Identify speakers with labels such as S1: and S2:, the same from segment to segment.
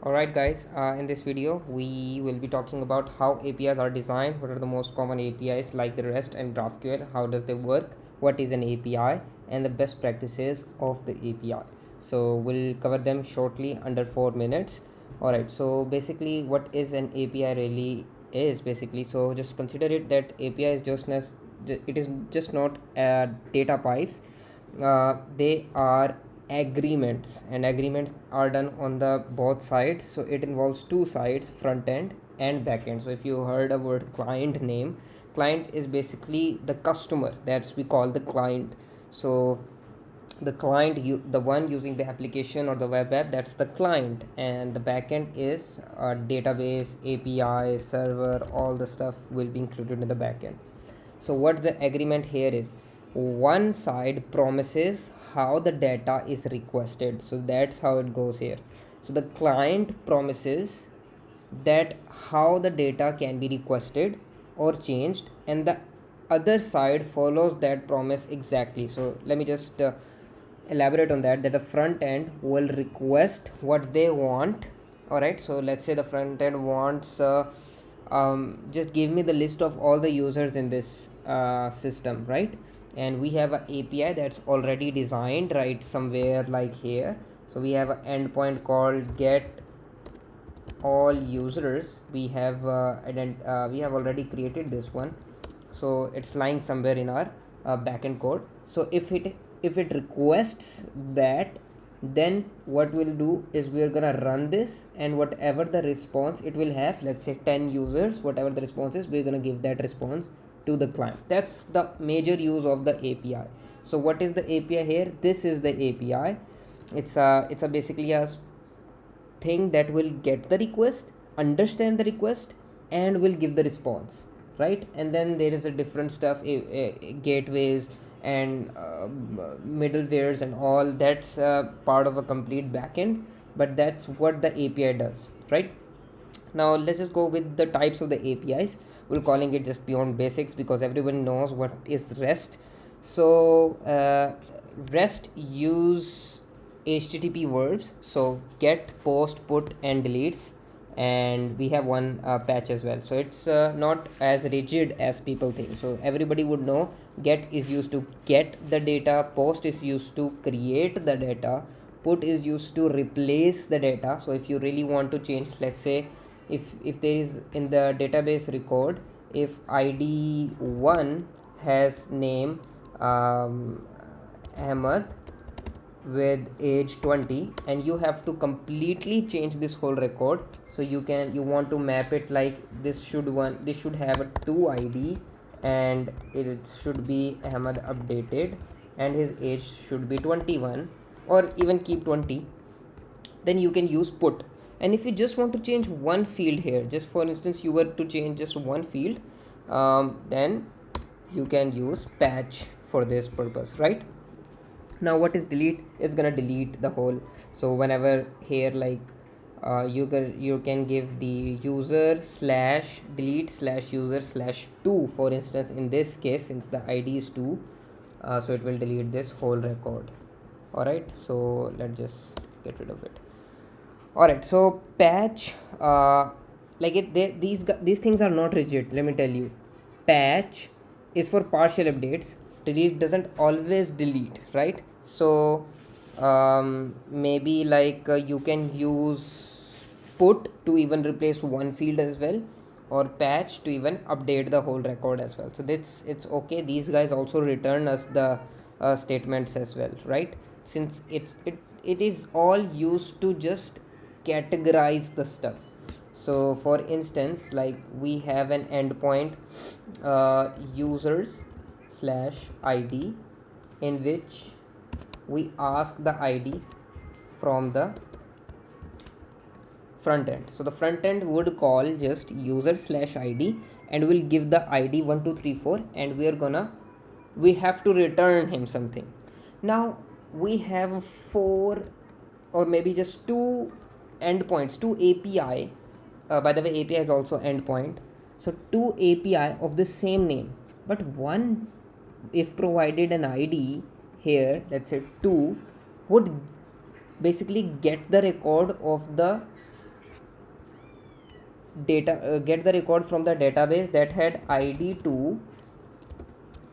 S1: Alright guys, in this video we will be talking about how APIs are designed, what are the most common APIs like the REST and GraphQL, how does they work, what is an API, and the best practices of the API. So we'll cover them shortly under 4 minutes. Alright, so basically what is an API really is basically, so just consider it that API is it is just not data pipes. They are agreements, and agreements are done on the both sides, so it involves two sides, front end and back end. So if you heard a word client is basically the customer, that's we call the client. So the client, the one using the application or the web app, that's the client, and the backend is a database, API, server, all the stuff will be included in the backend. So what the agreement here is, one side promises how the data is requested, so that's how it goes here. So the client promises that how the data can be requested or changed, and the other side follows that promise exactly. So let me just elaborate on that the front end will request what they want. All right, so let's say the front end wants just give me the list of all the users in this system, right? And we have an API that's already designed right somewhere like here. So we have an endpoint called get all users. We have we have already created this one, so it's lying somewhere in our backend code. So if it requests that, then what we'll do is we're gonna run this, and whatever the response it will have, let's say 10 users, whatever the response is, we're gonna give that response to the client. That's the major use of the API. So what is the API here? This is the API. It's a basically a thing that will get the request, understand the request, and will give the response, right? And then there is a different stuff, gateways and middlewares and all. That's part of a complete backend, but that's what the API does, right? Now let's just go with the types of the APIs. We're calling it just beyond basics because everyone knows what is REST. So REST use HTTP verbs, so get, post, put, and deletes, and we have one patch as well. So it's not as rigid as people think. So everybody would know get is used to get the data, post is used to create the data, put is used to replace the data. So if you really want to change, let's say if there is in the database record, if id1 has name Ahmad with age 20, and you have to completely change this whole record. So you want to map it like this should have a 2 id, and it should be Ahmad updated, and his age should be 21, or even keep 20. Then you can use put. And if you just want to change one field here, just for instance you were to change just one field, then you can use patch for this purpose, right? Now what is delete? It's gonna delete the whole. So whenever here like you can give the user slash delete slash user slash 2, for instance. In this case, since the id is 2, so it will delete this whole record. All right, so let's just get rid of it. All right, so patch, these things are not rigid. Let me tell you, patch is for partial updates. Delete doesn't always delete, right? So maybe like you can use put to even replace one field as well, or patch to even update the whole record as well. So it's okay. These guys also return us the statements as well, right? Since it is all used to just categorize the stuff. So for instance, like we have an endpoint users slash id, in which we ask the id from the front end. So the front end would call just user slash id, and will give the id 1234, and we have to return him something. Now we have 4 or maybe just 2 endpoints, 2 API. By the way, API is also endpoint. So 2 API of the same name, but one, if provided an ID here, let's say 2, would basically get the record of the get the record from the database that had id 2.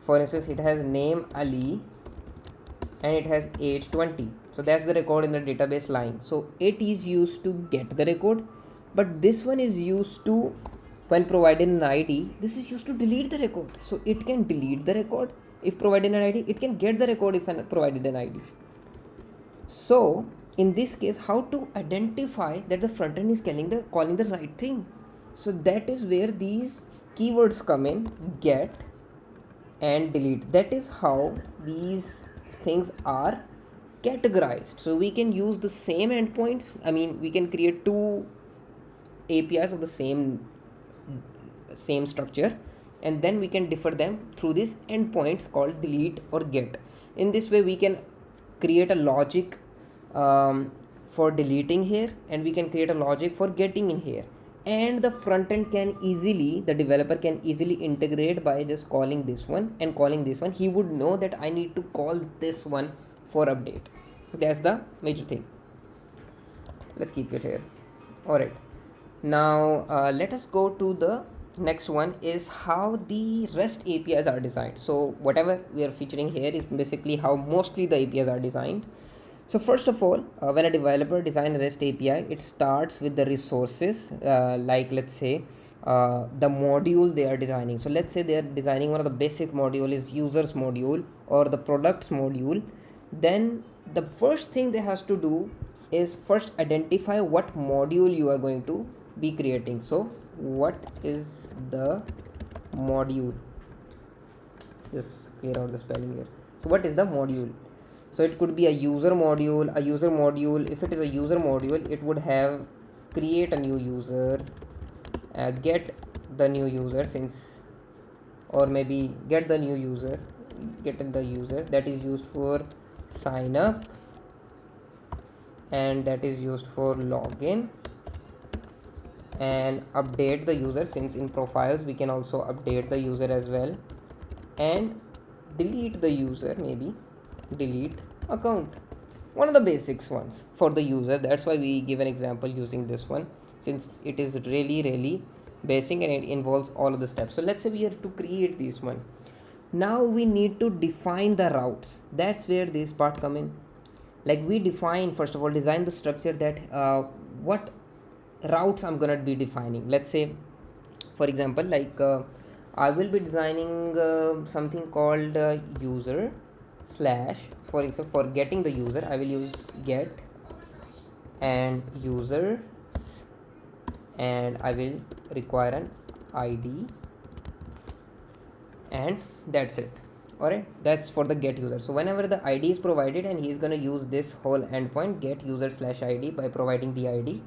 S1: For instance, it has name Ali and it has age 20. So that's the record in the database line. So it is used to get the record, but this one is used to, when provided an id, this is used to delete the record. So it can delete the record if provided an id, it can get the record if provided an id. So in this case, how to identify that the front end is calling the right thing? So that is where these keywords come in, get and delete. That is how these things are categorized. So we can use the same endpoints. I mean, we can create two APIs of the same structure, and then we can differ them through these endpoints called delete or get. In this way, we can create a logic for deleting here, and we can create a logic for getting in here, and the front end the developer can easily integrate by just calling this one and calling this one. He would know that I need to call this one for update. That's the major thing. Let's keep it here. All right, now let us go to the next one, is how the REST APIs are designed. So whatever we are featuring here is basically how mostly the APIs are designed. So first of all, when a developer designs a REST API, it starts with the resources, like let's say the module they are designing. So let's say they are designing one of the basic module is users module or the products module. Then the first thing they has to do is first identify what module you are going to be creating. So what is the module? Just clear out the spelling here. So what is the module? So it could be a user module. If it is a user module, it would have create a new user, get the new user, or maybe get the new user, that is used for sign up, and that is used for login, and update the user, since in profiles we can also update the user as well, and delete the user, maybe delete account, one of the basics ones for the user. That's why we give an example using this one, since it is really basic and it involves all of the steps. So let's say we have to create this one. Now we need to define the routes. That's where this part come in. Like we define, first of all, design the structure that what routes I'm gonna be defining. Let's say, for example, like I will be designing something called user slash, for example, for getting the user I will use get and user, and I will require an ID, and that's it. Alright, that's for the get user. So whenever the ID is provided, and he is going to use this whole endpoint get user slash ID by providing the ID,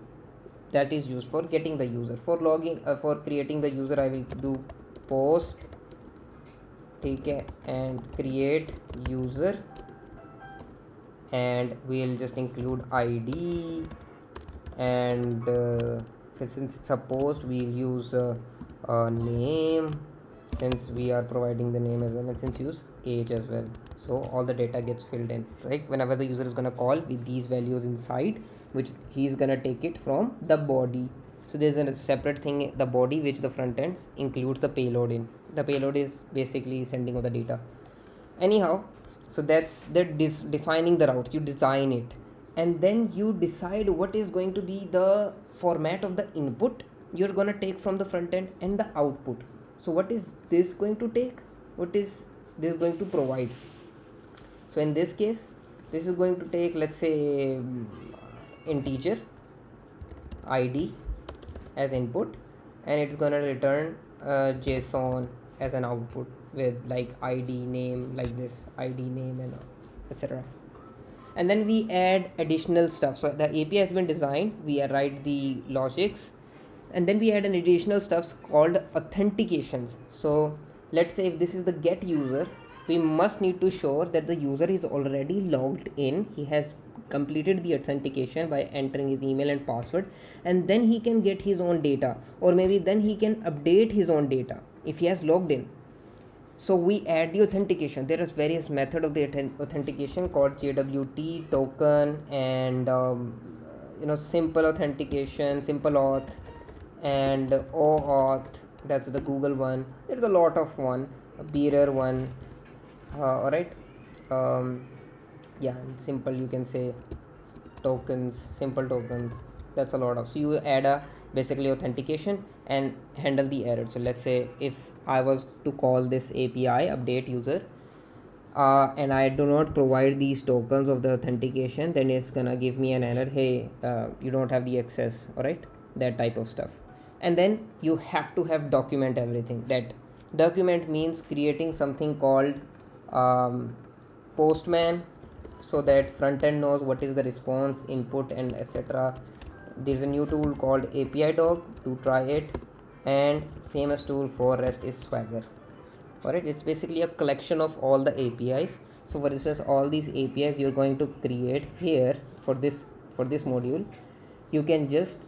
S1: that is used for getting the user. For logging, for creating the user, I will do post and create user, and we'll just include ID, and since it's a post, we'll use name, since we are providing the name as well, and since use age as well. So all the data gets filled in, right? Whenever the user is going to call with these values inside, which he's going to take it from the body. So there's a separate thing, the body, which the front end includes the payload in. The payload is basically sending of the data. Anyhow, so that's defining the routes. You design it, and then you decide what is going to be the format of the input you're going to take from the front end and the output. So what is this going to take? What is this going to provide? So in this case, this is going to take, let's say, integer ID as input, and it's going to return JSON as an output with like ID name, like this ID name and etc. And then we add additional stuff. So the API has been designed, we write the logics, and then we add an additional stuff called authentications. So let's say if this is the get user, we must need to show that the user is already logged in, he has completed the authentication by entering his email and password, and then he can get his own data, or maybe then he can update his own data if he has logged in. So we add the authentication. There is various method of the authentication called JWT, token, and simple authentication, simple auth, and OAuth, that's the Google one. There's a lot of one, a bearer one. All right. um, yeah, simple, you can say tokens, simple tokens. That's a lot of, so you add a basically authentication and handle the error. So let's say if I was to call this API update user, and I do not provide these tokens of the authentication, then it's gonna give me an error, hey, you don't have the access. All right, that type of stuff. And then you have to have document everything. That document means creating something called postman, so that front end knows what is the response input and etc. There's a new tool called API dog to try it, and famous tool for REST is Swagger. Alright, it's basically a collection of all the APIs. So for instance, all these APIs you're going to create here for this module, you can just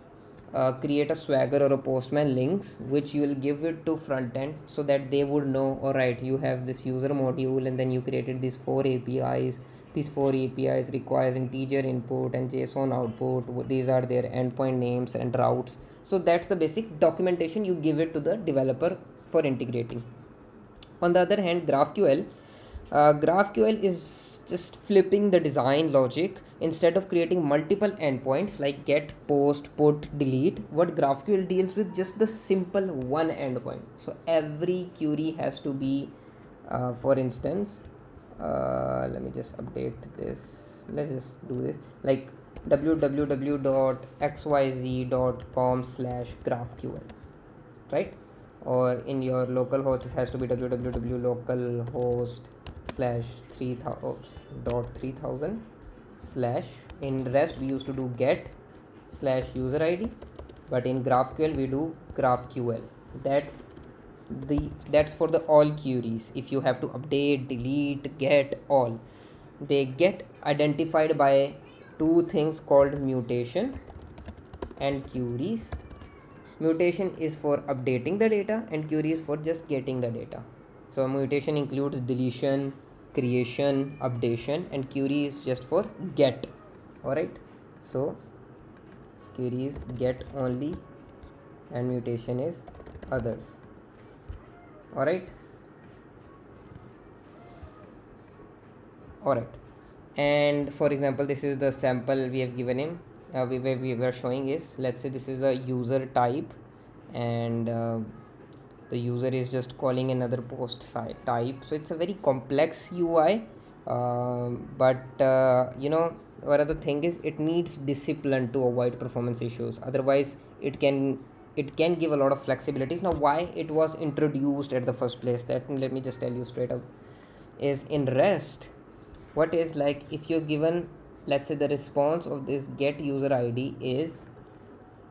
S1: create a Swagger or a postman links, which you will give it to front end, so that they would know, all right, you have this user module and then you created these 4 APIs. These 4 APIs requires integer input and JSON output. These are their endpoint names and routes. So that's the basic documentation you give it to the developer for integrating. On the other hand, GraphQL is just flipping the design logic. Instead of creating multiple endpoints like get, post, put, delete, what GraphQL deals with just the simple one endpoint. So every query has to be, for instance, let me just update this. Let's just do this like www.xyz.com/GraphQL, right? Or in your local host, it has to be www.localhost/3000 slash. In REST we used to do get slash user id, but in GraphQL we do GraphQL. That's for the all queries. If you have to update, delete, get, all, they get identified by two things called mutation and queries. Mutation is for updating the data and query is for just getting the data. So mutation includes deletion, creation, updation, and query is just for get. Alright, so query is get only and mutation is others. Alright, and for example, this is the sample we have given him. We were showing is, let's say this is a user type, and the user is just calling another post site type. So it's a very complex UI, but what other thing is, it needs discipline to avoid performance issues. Otherwise it can give a lot of flexibilities. Now, why it was introduced at the first place, that let me just tell you straight up, is in REST. What is, like, if you're given, let's say the response of this get user id is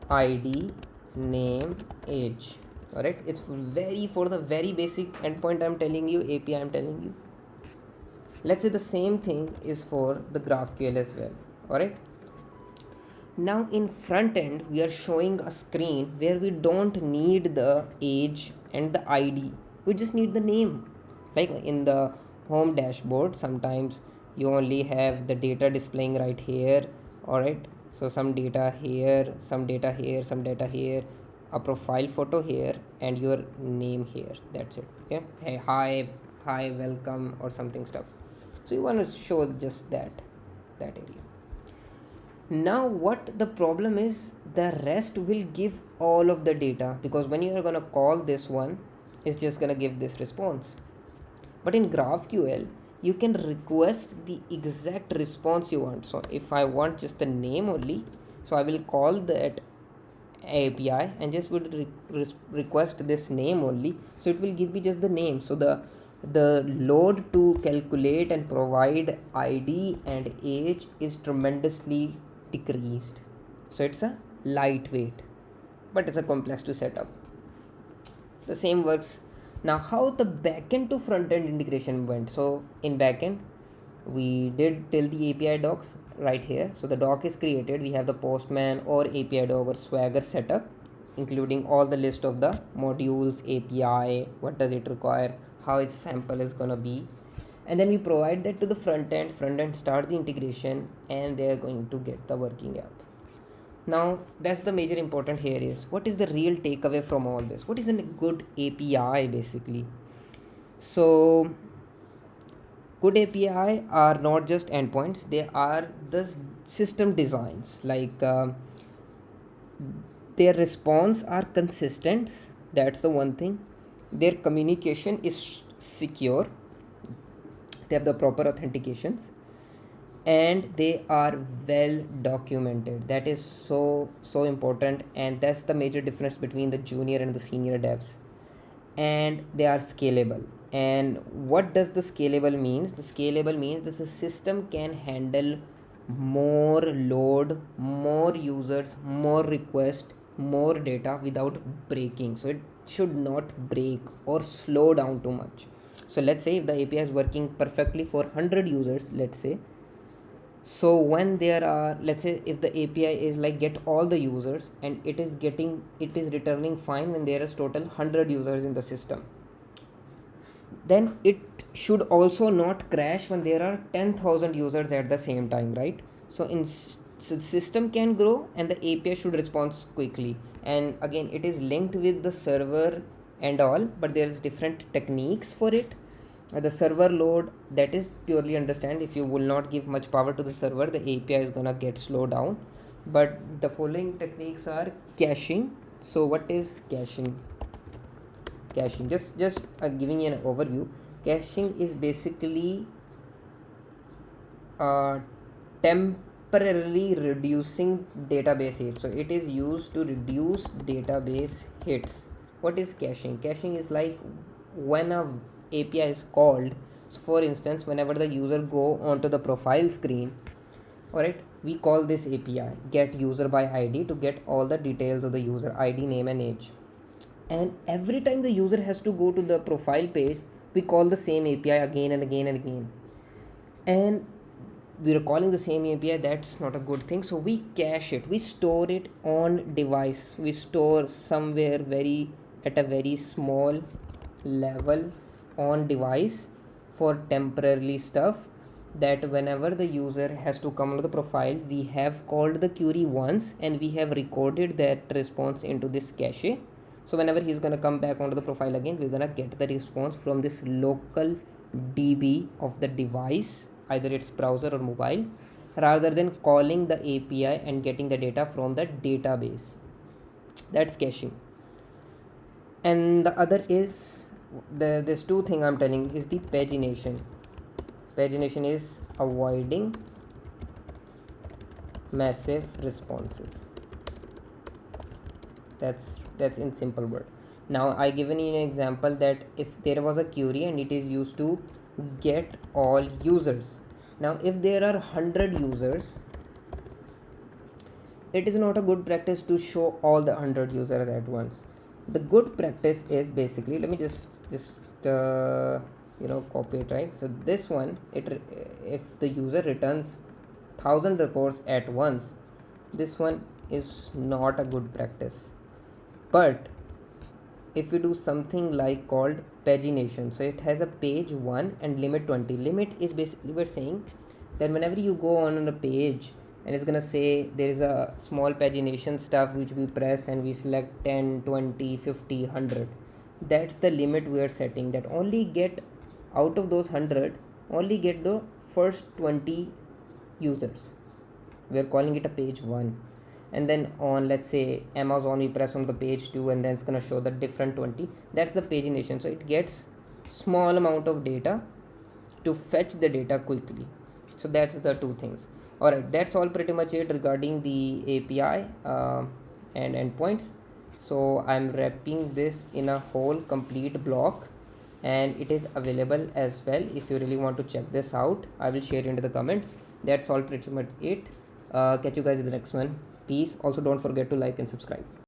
S1: id, name, age. All right, it's very for the very basic endpoint I'm telling you, API I'm telling you. Let's say the same thing is for the GraphQL as well. All right, now in front end we are showing a screen where we don't need the age and the id, we just need the name. Like in the home dashboard, sometimes you only have the data displaying right here. All right, so some data here, some data here, some data here, a profile photo here, and your name here. That's it. Yeah, hey, hi, welcome, or something stuff. So you want to show just that area. Now what the problem is, the REST will give all of the data, because when you are going to call this one, it's just going to give this response. But in GraphQL you can request the exact response you want. So if I want just the name only, so I will call that API and just would request this name only, so it will give me just the name. So the load to calculate and provide id and age is tremendously decreased. So it's a lightweight, but it's a complex to set up. The same works. Now how the backend to front end integration went. So in backend we did till the API docs right here. So the doc is created, we have the postman or API dog or Swagger setup, including all the list of the modules, API, what does it require, how its sample is gonna be, and then we provide that to the front end start the integration, and they are going to get the working app. Now that's the major important here is what is the real takeaway from all this? What is a good API basically? So good API are not just endpoints, they are the system designs. Like their response are consistent, that's the one thing. Their communication is secure, they have the proper authentications, and they are well documented. That is so important, and that's the major difference between the junior and the senior devs. And they are scalable. And what does the scalable means? The scalable means that the system can handle more load, more users, more requests, more data without breaking. So it should not break or slow down too much. So let's say if the API is working perfectly for 100 users, let's say, so when there are, let's say if the API is like get all the users, and it is returning fine when there is total 100 users in the system, then it should also not crash when there are 10,000 users at the same time, right? So system can grow and the API should respond quickly. And again, it is linked with the server and all, but there's different techniques for it. The server load, that is purely understand, if you will not give much power to the server, the API is gonna get slowed down. But the following techniques are caching. So what is caching? Just giving you an overview. Caching is basically temporarily reducing database hits. So it is used to reduce database hits. What is caching? Caching is like when a API is called. So for instance, whenever the user go onto the profile screen, alright, we call this API get user by ID to get all the details of the user, ID, name and age. And every time the user has to go to the profile page, we call the same API again and again and again. And we are calling the same API, that's not a good thing. So we cache it, we store it on device, we store somewhere at a very small level on device for temporarily stuff, that whenever the user has to come to the profile, we have called the query once and we have recorded that response into this cache. So whenever he's going to come back onto the profile again, we're going to get the response from this local DB of the device, either it's browser or mobile, rather than calling the API and getting the data from the database. That's caching. And the other is this two thing I'm telling is the pagination. Pagination is avoiding massive responses. That's in simple word. Now I given you an example that if there was a query and it is used to get all users. Now if there are 100 users, it is not a good practice to show all the 100 users at once. The good practice is basically, let me just copy it, right? So this one, if the user returns 1000 records at once, this one is not a good practice. But if we do something like called pagination, so it has a page 1 and limit 20. Limit is basically we're saying that whenever you go on a page and it's gonna say there is a small pagination stuff which we press and we select 10, 20, 50, 100, that's the limit we are setting, that only get out of those 100, only get the first 20 users. We are calling it a page 1. And then on, let's say Amazon, we press on the page 2 and then it's gonna show the different 20. That's the pagination. So it gets small amount of data to fetch the data quickly. So that's the two things. Alright, that's all pretty much it regarding the API and endpoints. So I'm wrapping this in a whole complete block, and it is available as well. If you really want to check this out, I will share it into the comments. That's all pretty much it. Catch you guys in the next one. Peace. Also don't forget to like and subscribe.